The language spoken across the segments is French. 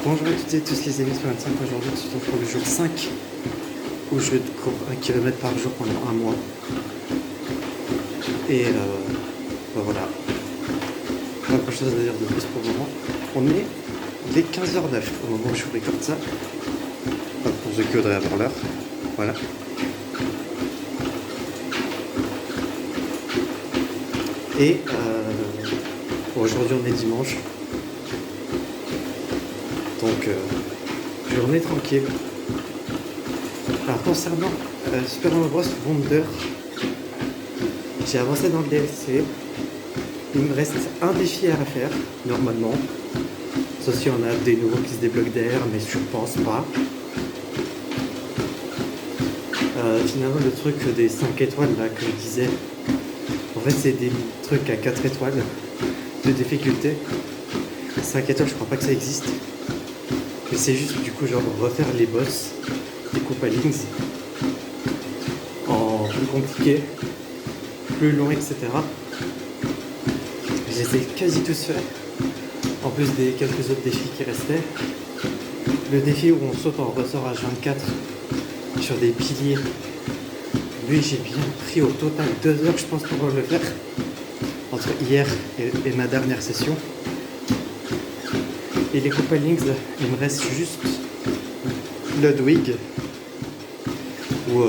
Bonjour à toutes et tous les amis sur 25, aujourd'hui nous sommes pour le jour 5 où je cours 1 km par jour pendant un mois. Et voilà, pas grand chose à dire de plus pour le moment. Il est 15h09 au moment où je vous recorde ça. Pas pour ceux qui voudraient avoir l'heure. Voilà. Et aujourd'hui on est dimanche. Donc journée tranquille. Alors concernant Super Mario Bros Wonder, j'ai avancé dans le DLC. Il me reste un défi à faire normalement. Sauf si on a des nouveaux qui se débloquent derrière, mais je pense pas. Finalement le truc des 5 étoiles là que je disais, en fait c'est des trucs à 4 étoiles de difficulté. 5 étoiles je crois pas que ça existe. Mais c'est juste du coup genre refaire les boss des Koopalings en plus compliqué, plus long, etc. Je les ai quasi tous faits, en plus des quelques autres défis qui restaient. Le défi où on saute en ressort H24 sur des piliers, lui j'ai bien pris au total 2 heures je pense pour le faire, entre hier et ma dernière session. Et les Koopalings, il me reste juste Ludwig, où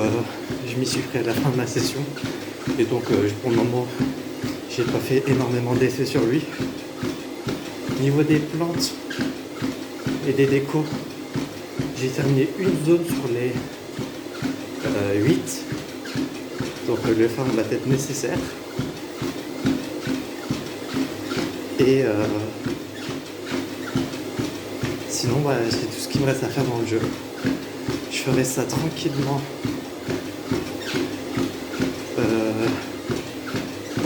je m'y suis pris à la fin de ma session. Et donc pour le moment, j'ai pas fait énormément d'essais sur lui. Niveau des plantes et des décos, j'ai terminé une zone sur les 8. Donc le farm va être nécessaire. Et sinon, c'est tout ce qui me reste à faire dans le jeu. Je ferai ça tranquillement.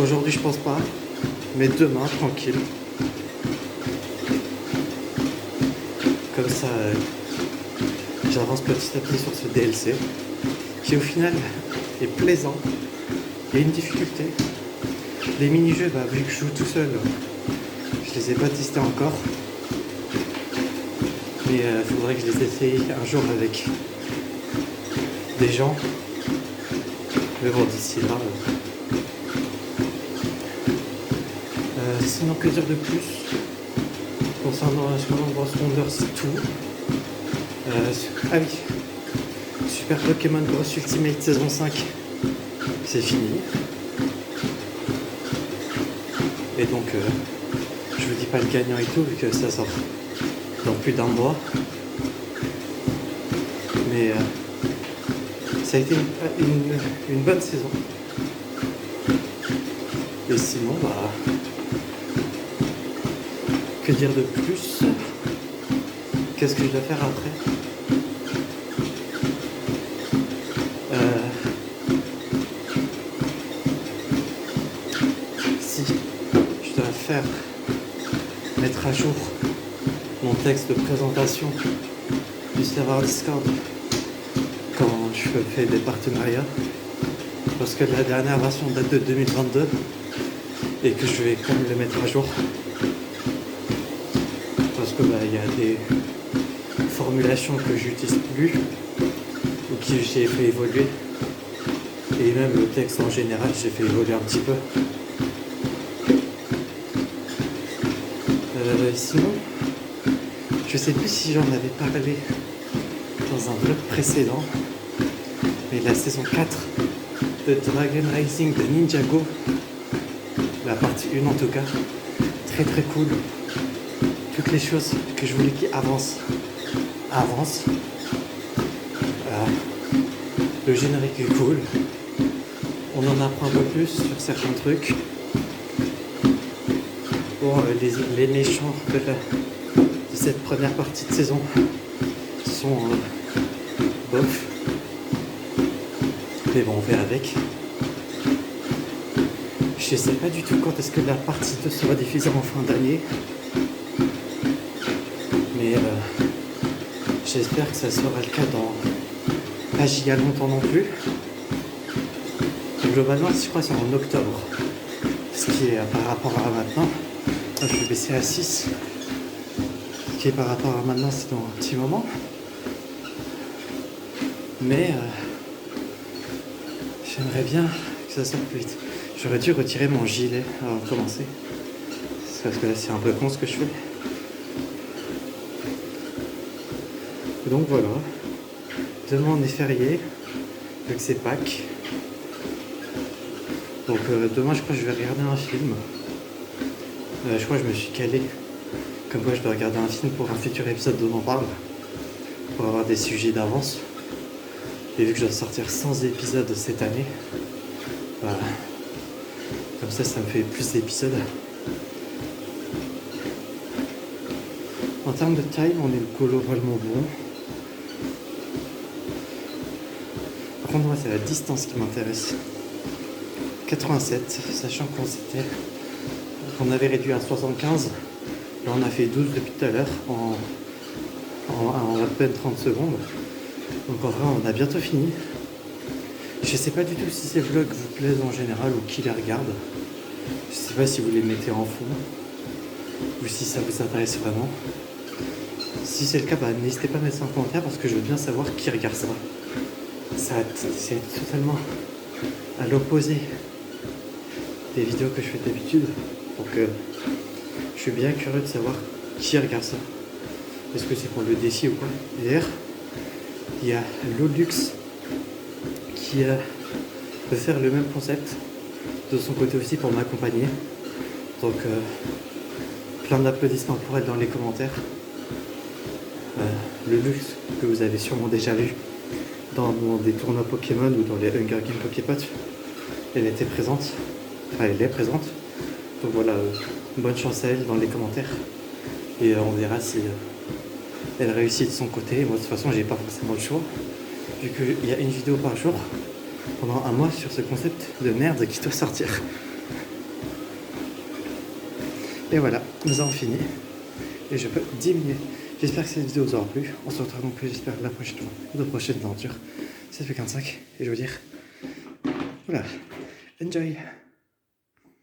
Aujourd'hui, je pense pas, mais demain, tranquille. Comme ça, j'avance petit à petit sur ce DLC, qui au final est plaisant. Il y a une difficulté. Les mini-jeux, vu que je joue tout seul, je les ai pas testés encore. Mais il faudrait que je les essaye un jour avec des gens. Mais bon, d'ici là. Sinon, que dire de plus concernant Super Mario Bros Wonder, c'est tout. Ah oui, Super Pokémon Bros Ultimate saison 5, c'est fini. Et donc, je vous dis pas le gagnant et tout, vu que ça sort dans plus d'un mois. Mais ça a été une bonne saison. Et sinon, que dire de plus? Qu'est-ce que je dois faire après? Si je dois mettre à jour mon texte de présentation du serveur Discord quand je fais des partenariats, parce que la dernière version date de 2022 et que je vais quand même le mettre à jour, parce que il y a des formulations que j'utilise plus ou que j'ai fait évoluer, et même le texte en général j'ai fait évoluer un petit peu. Sinon, je sais plus si j'en avais parlé dans un vlog précédent, mais la saison 4 de Dragon Rising de Ninjago, la partie 1 en tout cas, très très cool. Toutes les choses que je voulais qui avancent. Le générique est cool. On en apprend un peu plus sur certains trucs. Bon, les méchants de cette première partie de saison sont bof. Mais bon, on verra avec. Je sais pas du tout quand est-ce que la partie 2 sera diffusée en fin d'année. Mais j'espère que ça sera le cas dans pas giga longtemps non plus. Globalement, je crois que c'est en octobre. Ce qui est par rapport à maintenant, je vais baisser à 6. qui par rapport à maintenant c'est dans un petit moment. Mais j'aimerais bien que ça sorte plus vite. J'aurais dû retirer mon gilet avant de commencer. C'est parce que là c'est un peu con ce que je fais. Et donc voilà. Demain on est férié. Vu que c'est Pâques. Donc demain je crois que je vais regarder un film. Je crois que je me suis calé. Comme quoi je dois regarder un film pour un futur épisode dont on parle. Pour avoir des sujets d'avance. Et vu que je dois sortir 100 épisodes cette année, bah, comme ça me fait plus d'épisodes. En termes de time, on est globalement bon. Par contre, moi, c'est la distance qui m'intéresse. 87, sachant qu'on avait réduit à 75. Là, on a fait 12 depuis tout à l'heure en à peine 30 secondes. Donc en vrai, on a bientôt fini. Je sais pas du tout si ces vlogs vous plaisent en général ou qui les regarde. Je sais pas si vous les mettez en fond ou si ça vous intéresse vraiment. Si c'est le cas, bah, n'hésitez pas à mettre ça en commentaire parce que je veux bien savoir qui regarde ça. C'est totalement à l'opposé des vidéos que je fais d'habitude. Donc je suis bien curieux de savoir qui regarde ça. Est-ce que c'est pour le défi ou quoi? D'ailleurs, il y a Lolux qui veut faire le même concept de son côté aussi pour m'accompagner. Donc plein d'applaudissements pour elle dans les commentaires. Lolux que vous avez sûrement déjà vu dans des tournois Pokémon ou dans les Hunger Games Poképot. Elle était présente. Enfin elle est présente. Donc voilà, bonne chance à elle dans les commentaires. Et on verra si elle réussit de son côté. Moi de toute façon j'ai pas forcément le choix. Vu qu'il y a une vidéo par jour pendant un mois sur ce concept de merde qui doit sortir. Et voilà, nous avons fini. Et je peux diminuer. J'espère que cette vidéo vous aura plu. On se retrouve donc j'espère la prochaine fois, de prochaines aventures. Ça fait 45 et je veux dire, voilà, enjoy.